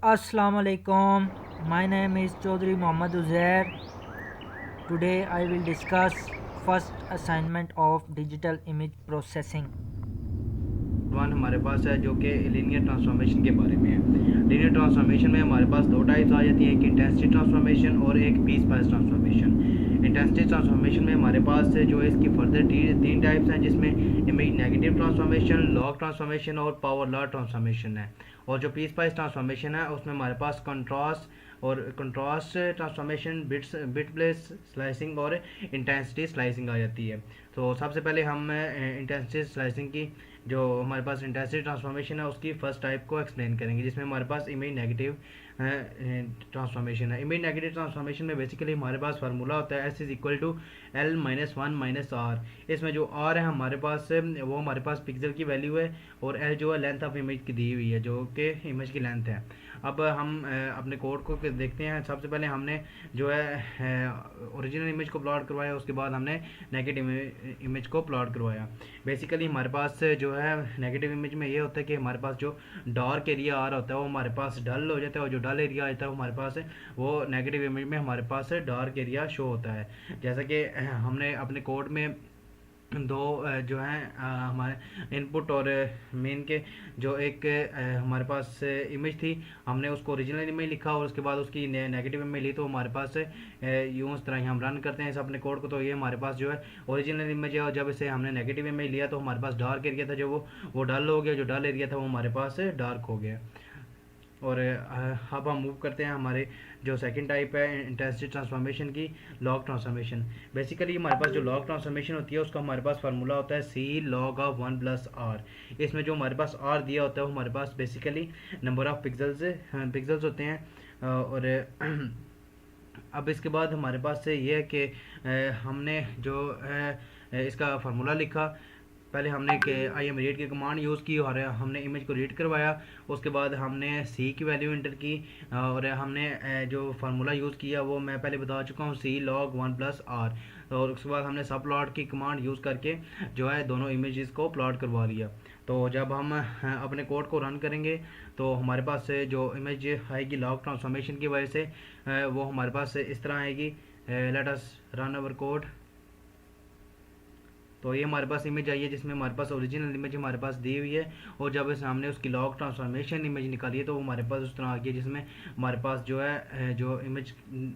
Assalamu alaikum. My name is Chaudhry Mohammad Uzair. Today I will discuss first assignment of digital image processing. One हमारे पास है जो कि linear transformation के बारे में है। लीनियर ट्रांसफॉर्मेशन में हमारे पास दो टाइप्स आ जाती हैं, एक इंटेंसिटी ट्रांसफॉर्मेशन और एक piece wise transformation. Intensity transformation में हमारे पास जो है इसकी फर्दर तीन टाइप्स हैं, जिसमें image negative transformation, log transformation और पावर लॉ ट्रांसफॉर्मेशन है। और जो पीस वाइज ट्रांसफॉर्मेशन है उसमें हमारे पास contrast transformation, bit plane slicing और इंटेंसिटी स्लाइसिंग आ जाती है। तो सबसे पहले हम इंटेंसिटी स्लाइसिंग की जो हमारे पास इंटेंसिटी ट्रांसफॉर्मेशन है उसकी फर्स्ट टाइप को एक्सप्लेन करेंगे, जिसमें हमारे पास इमेज नेगेटिव ट्रांसफॉर्मेशन है। इमेज नेगेटिव ट्रांसफॉर्मेशन में बेसिकली हमारे पास फार्मूला होता है S is equal to L minus one minus R. इसमें जो आर है हमारे पास वो हमारे पास पिक्सल की वैल्यू है, और एल जो है लेंथ ऑफ इमेज की दी हुई है, जो कि इमेज की लेंथ है। अब हम अपने कोड को देखते हैं। सबसे पहले हमने जो है ओरिजिनल इमेज को प्लॉट करवाया, उसके बाद हमने नेगेटिव इमेज को प्लॉट करवाया। बेसिकली हमारे पास जो है नेगेटिव इमेज में ये होता है कि हमारे पास जो डार्क एरिया आ रहा होता है वो हमारे पास डल हो जाता है, और जो डल एरिया आता है वो हमारे पास वो नेगेटिव इमेज में हमारे पास डार्क एरिया शो होता है। जैसा कि हमने अपने कोड में दो जो हैं हमारे इनपुट और मेन के जो एक हमारे पास इमेज थी, हमने उसको ओरिजिनल इमेज लिखा और उसके बाद उसकी नेगेटिव इमेज ली, तो हमारे पास यूँ उस तरह ही हम रन करते हैं इस अपने कोड को। तो ये हमारे पास जो है ओरिजिनल इमेज है, और जब इसे हमने नेगेटिव इमेज लिया तो हमारे पास डार्क एरिया था, जो वो डल हो गया, जो डल एरिया था वो हमारे पास डार्क हो गया। और अब हम मूव करते हैं हमारे जो सेकंड टाइप है इंटेंसिटी ट्रांसफॉर्मेशन की, लॉग ट्रांसफॉर्मेशन। बेसिकली हमारे पास जो लॉग ट्रांसफॉर्मेशन होती है उसका हमारे पास फार्मूला होता है c log of one plus r. इसमें जो हमारे पास आर दिया होता है वो हमारे पास बेसिकली नंबर ऑफ पिक्सल्स होते हैं। और अब इसके बाद हमारे पास से ये है कि हमने जो है इसका फार्मूला लिखा। पहले हमने कि आई एम रीड की कमांड यूज़ की और हमने इमेज को रीड करवाया। उसके बाद हमने सी की वैल्यू इंटर की, और हमने जो फार्मूला यूज़ किया वो मैं पहले बता चुका हूँ, सी लॉग वन प्लस आर। और उसके बाद हमने सब प्लॉट की कमांड यूज़ करके जो है दोनों इमेजेस को प्लॉट करवा लिया। तो जब हम अपने कोड को रन करेंगे तो हमारे पास से जो इमेज आएगी लॉग ट्रांसफॉर्मेशन की वजह से वो हमारे पास से इस तरह आएगी। Let us run our code. तो ये हमारे पास इमेज आई है जिसमें हमारे पास ओरिजिनल इमेज हमारे पास दी हुई है, और जब इस हमने उसकी लॉग ट्रांसफॉर्मेशन इमेज निकाली है तो वो हमारे पास उस तरह आ गया, जिसमें हमारे पास जो है जो इमेज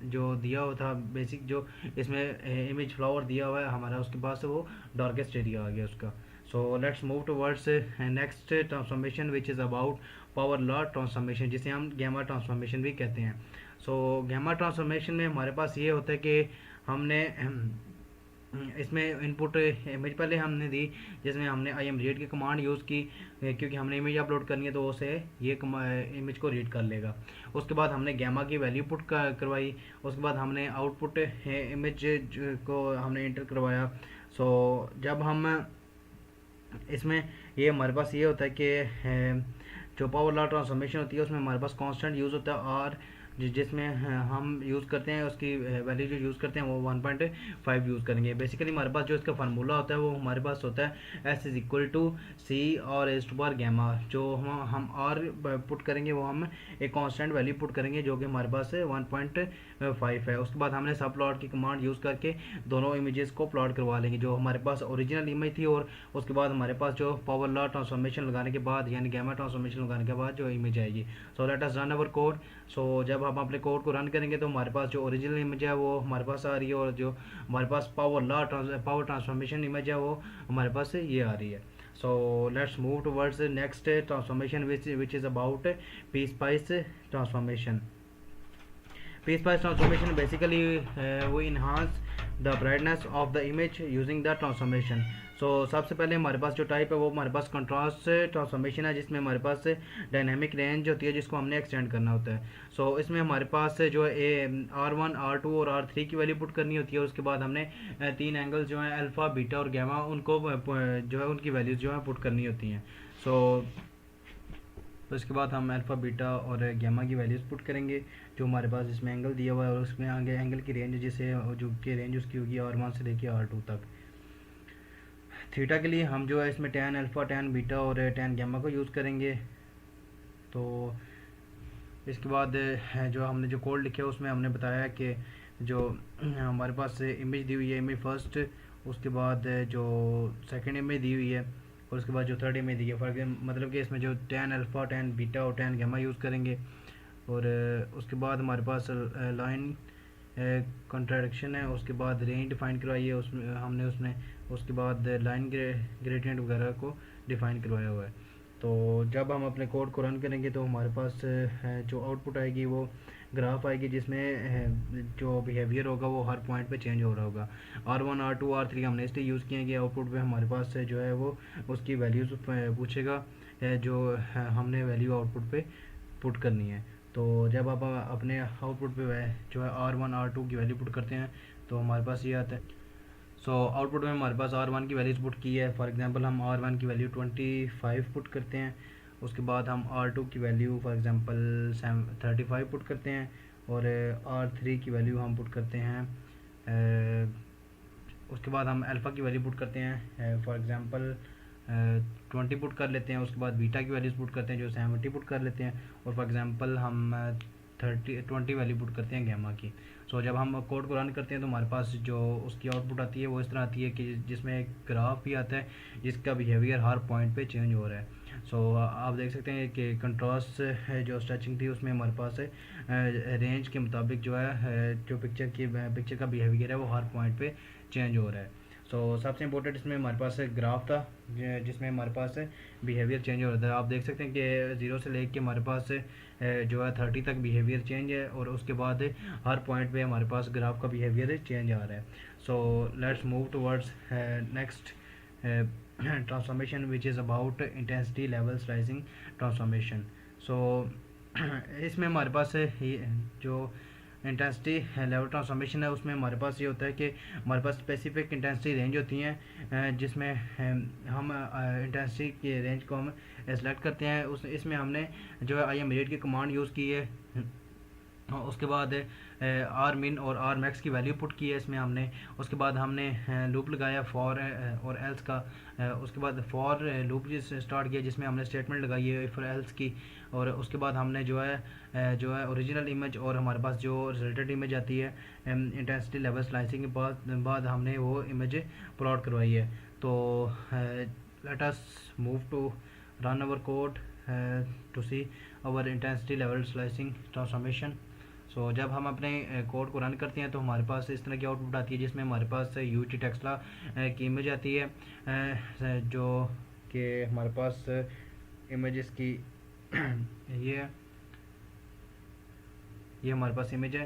जो दिया हुआ था बेसिक, जो इसमें इमेज फ्लावर दिया हुआ है हमारा, उसके पास वो डार्केस्ट एरिया आ गया उसका। सो let's move towards next transformation which is about power law transformation, जिसे हम गैमा ट्रांसफॉर्मेशन भी कहते हैं। सो गैमा ट्रांसफॉर्मेशन में हमारे पास ये होता है कि हमने इसमें इनपुट इमेज पहले हमने दी, जिसमें हमने आई एम रीड की कमांड यूज़ की, क्योंकि हमने इमेज अपलोड करनी है तो उसे ये इमेज को रीड कर लेगा। उसके बाद हमने गैमा की वैल्यू पुट करवाई। उसके बाद हमने आउटपुट इमेज को हमने इंटर करवाया। सो जब हम इसमें ये हमारे पास ये होता है कि जो पावर लॉ ट्रांसफॉर्मेशन होती है उसमें हमारे पास कांस्टेंट यूज़ होता है, और जिसमें हम यूज़ करते हैं उसकी वैल्यू जो यूज़ करते हैं वो 1.5 यूज़ करेंगे। बेसिकली हमारे पास जो इसका फार्मूला होता है वो हमारे पास होता है एस इज इक्वल टू सी और एस टू बार गैमा। जो हम आर पुट करेंगे वो हम एक कांस्टेंट वैल्यू पुट करेंगे जो कि हमारे पास 1.5 है। उसके बाद हमने सब प्लॉट की कमांड यूज़ करके दोनों इमेजेस को प्लॉट करवा लेंगे, जो हमारे पास ओरिजिनल इमेज थी और उसके बाद हमारे पास जो पावर लॉ ट्रांसफॉर्मेशन लगाने के बाद यानी गैमा ट्रांसफॉर्मेशन लगाने के बाद जो इमेज आएगी। So let us run our code. सो जब हम अपने कोड को रन करेंगे तो हमारे पास जो ओरिजिनल इमेज है वो हमारे पास आ रही है, और जो हमारे पास पावर ट्रांसफॉर्मेशन इमेज है वो हमारे पास से ये आ रही है। So let's move towards next transformation which is about piece spice transformation. Piece Piece transformation basically we enhance the brightness of the image using the transformation. सो सबसे पहले हमारे पास जो टाइप है वो हमारे पास कंट्रास्ट ट्रांसफॉर्मेशन है, जिसमें हमारे पास डायनामिक रेंज होती है जिसको हमने एक्सटेंड करना होता है। सो इसमें हमारे पास जो है R1 R2 और R3 की वैल्यू पुट करनी होती है। उसके बाद हमने तीन एंगल्स जो हैं अल्फ़ा बीटा और गैमा, उनको जो है उनकी वैल्यूज़ जो है पुट करनी होती हैं। सो तो इसके बाद हम अल्फ़ा बीटा और गैमा की वैल्यूज़ पुट करेंगे, जो हमारे पास इसमें एंगल दिया हुआ है, और उसमें आगे एंगल की रेंज जिसे जो कि रेंज उसकी होगी R1 से लेके R2 तक। थीटा के लिए हम जो है इसमें टैन अल्फ़ा, टैन बीटा और टैन गैमा को यूज़ करेंगे। तो इसके बाद जो हमने जो कोड लिखे उसमें हमने बताया कि जो हमारे पास इमेज दी हुई है, इमेज फर्स्ट, उसके बाद जो सेकंड इमेज दी हुई है, और उसके बाद जो थर्ड इमेज दी है। फॉर एग्जाम्पल मतलब कि इसमें जो 10 अल्फ़ा, 10 बीटा और 10 गामा यूज़ करेंगे। और उसके बाद हमारे पास लाइन कॉन्ट्रैक्शन है, उसके बाद रेंज डिफ़ाइन करवाई है उसमें हमने उसमें, उसके बाद लाइन ग्रेडियंट वगैरह को डिफ़ाइन करवाया हुआ है। तो जब हम अपने कोड को रन करेंगे तो हमारे पास जो आउटपुट आएगी वो ग्राफ आएगी, जिसमें जो बिहेवियर होगा वो हर पॉइंट पे चेंज हो रहा होगा। R1 R2 R3 हमने इसलिए यूज़ किए हैं कि आउटपुट पे हमारे पास जो है वो उसकी वैल्यूज़ पूछेगा, जो हमने वैल्यू आउटपुट पे पुट करनी है। तो जब आप अपने आउटपुट पे जो है R1 R2 की वैल्यू पुट करते हैं तो हमारे पास ये आता है। सो आउटपुट में हमारे पास R1 की वैल्यूज़ पुट की है। फॉर एग्जांपल हम R1 की वैल्यू 25 पुट करते हैं। उसके बाद हम R2 की वैल्यू फॉर एग्जांपल 35 पुट करते हैं, और R3 की वैल्यू हम पुट करते हैं उसके बाद हम अल्फ़ा की वैल्यू पुट करते हैं, फॉर एग्जांपल 20 पुट कर लेते हैं। उसके बाद बीटा की वैल्यूज़ पुट करते हैं जो 70 पुट कर लेते हैं, और फॉर एग्जांपल हम 20 वैल्यू पुट करते हैं गामा की। सो जब हम कोड को रन करते हैं तो हमारे पास जो उसकी आउटपुट आती है वो इस तरह आती है कि जिसमें एक ग्राफ भी आता है जिसका बिहेवियर हर पॉइंट पे चेंज हो रहा है। सो आप देख सकते हैं कि कंट्रास्ट जो स्ट्रेचिंग थी उसमें हमारे पास रेंज के मुताबिक जो है जो पिक्चर का बिहेवियर है वो हर पॉइंट पे चेंज हो रहा है। सो सबसे इम्पोर्टेंट इसमें हमारे पास ग्राफ था जिसमें हमारे पास बिहेवियर चेंज हो रहा था। आप देख सकते हैं कि 0 से लेके हमारे पास जो है 30 तक बिहेवियर चेंज है, और उसके बाद हर पॉइंट पे हमारे पास ग्राफ का बिहेवियर चेंज आ रहा है। So let's move towards next transformation which is about intensity level slicing transformation. So इसमें हमारे पास जो इंटेंसिटी लेवल ट्रांसफॉर्मेशन है उसमें हमारे पास ये होता है कि हमारे पास स्पेसिफिक इंटेंसिटी रेंज होती हैं, जिसमें हम इंटेंसिटी की रेंज को हम सेलेक्ट करते हैं। इसमें हमने जो है IMRate की कमांड यूज़ की है, उसके बाद आर मिन और आर मैक्स की वैल्यू पुट की है इसमें हमने। उसके बाद हमने लूप लगाया फॉर और एल्स का, उसके बाद फॉर लूप स्टार्ट किया जिसमें हमने स्टेटमेंट लगाई है फॉर एल्स की, और उसके बाद हमने जो है ओरिजिनल इमेज और हमारे पास जो रिजल्टेड इमेज आती है इंटेंसिटी लेवल स्लाइसिंग के बाद हमने वो इमेज प्लॉट करवाई है। तो let us move to run our code to see our intensity level slicing transformation. So जब हम अपने कोड को रन करते हैं तो हमारे पास इस तरह की आउटपुट आती है जिसमें हमारे पास UT टेक्सला की इमेज आती है, जो कि हमारे पास इमेजेस की ये हमारे पास इमेज है,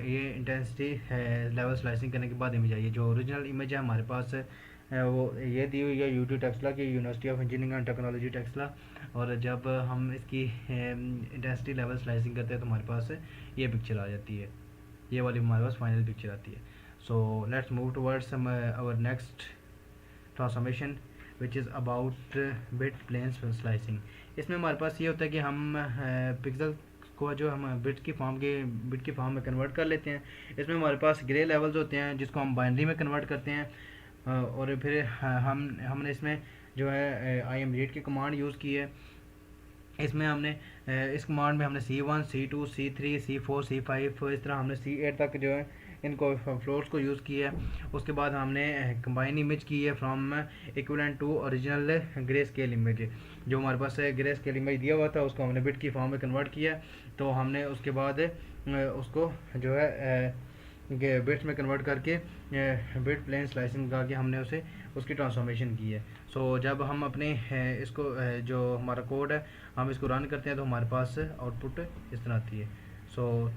ये इंटेंसिटी लेवल स्लाइसिंग करने के बाद इमेज आई है। जो ओरिजिनल इमेज है हमारे पास वो ये दी हुई है UT टेक्सला की, university of engineering and technology Taxila. और जब हम इसकी इंटेंसिटी लेवल स्लाइसिंग करते हैं तो हमारे पास ये पिक्चर आ जाती है, ये वाली हमारे पास फाइनल पिक्चर आती है। So let's move towards our next transformation which is about bit plane slicing. इसमें हमारे पास ये होता है कि हम पिक्सल को जो हम बिट की फॉर्म में कन्वर्ट कर लेते हैं। इसमें हमारे पास ग्रे लेवल्स होते हैं जिसको हम बाइनरी में कन्वर्ट करते हैं, और फिर हमने इसमें जो है IMRate की कमांड यूज़ की है। इसमें हमने इस कमांड में हमने C1 C2 C3 C4 C5 इस तरह हमने C8 तक जो है इनको फ्लोर्स को यूज़ किया है। उसके बाद हमने कंबाइन इमेज की है from equivalent to original grey scale image. जो हमारे पास ग्रे स्केल इमेज दिया हुआ था उसको हमने बिट की फॉर्म में कन्वर्ट किया, तो हमने उसके बाद उसको जो है बिट्स में कन्वर्ट करके बिट प्लेन स्लाइसिंग लगा के हमने उसकी ट्रांसफॉर्मेशन की है। सो जब हम अपने इसको जो हमारा कोड है हम इसको रन करते हैं तो हमारे पास आउटपुट इस तरह आती है। सो